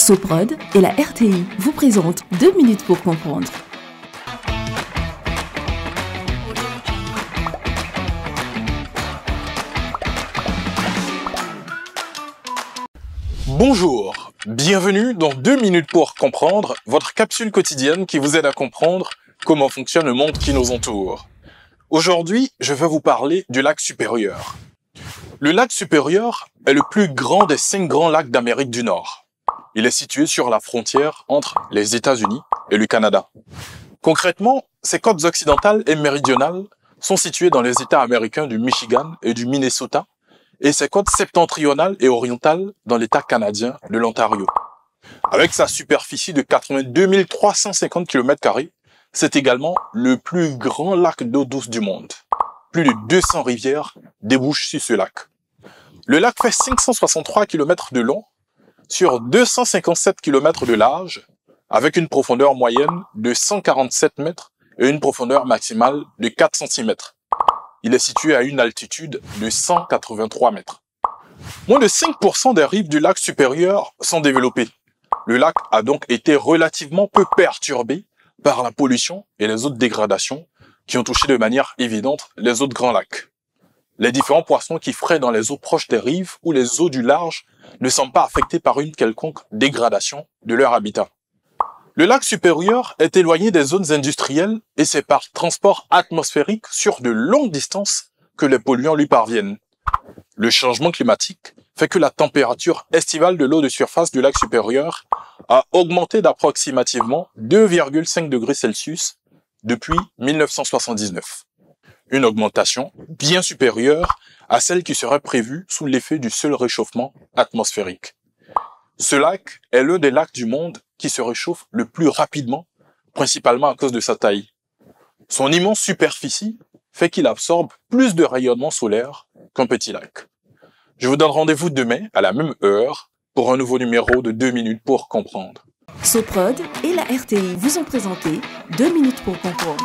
Soprod et la RTI vous présentent 2 minutes pour comprendre. Bonjour, bienvenue dans 2 minutes pour comprendre, votre capsule quotidienne qui vous aide à comprendre comment fonctionne le monde qui nous entoure. Aujourd'hui, je vais vous parler du lac Supérieur. Le lac Supérieur est le plus grand des 5 grands lacs d'Amérique du Nord. Il est situé sur la frontière entre les États-Unis et le Canada. Concrètement, ses côtes occidentales et méridionales sont situées dans les États américains du Michigan et du Minnesota, et ses côtes septentrionales et orientales dans l'État canadien de l'Ontario. Avec sa superficie de 82 350 km², c'est également le plus grand lac d'eau douce du monde. Plus de 200 rivières débouchent sur ce lac. Le lac fait 563 km de long sur 257 km de large, avec une profondeur moyenne de 147 mètres et une profondeur maximale de 4 cm. Il est situé à une altitude de 183 mètres. Moins de 5% des rives du lac Supérieur sont développées. Le lac a donc été relativement peu perturbé par la pollution et les autres dégradations qui ont touché de manière évidente les autres grands lacs. Les différents poissons qui fraient dans les eaux proches des rives ou les eaux du large ne sont pas affectés par une quelconque dégradation de leur habitat. Le lac Supérieur est éloigné des zones industrielles et c'est par transport atmosphérique sur de longues distances que les polluants lui parviennent. Le changement climatique fait que la température estivale de l'eau de surface du lac Supérieur a augmenté d'approximativement 2,5 degrés Celsius depuis 1979. Une augmentation bien supérieure à celle qui serait prévue sous l'effet du seul réchauffement atmosphérique. Ce lac est l'un des lacs du monde qui se réchauffe le plus rapidement, principalement à cause de sa taille. Son immense superficie fait qu'il absorbe plus de rayonnement solaire qu'un petit lac. Je vous donne rendez-vous demain à la même heure pour un nouveau numéro de 2 minutes pour comprendre. Soprod et la RTI vous ont présenté 2 minutes pour comprendre.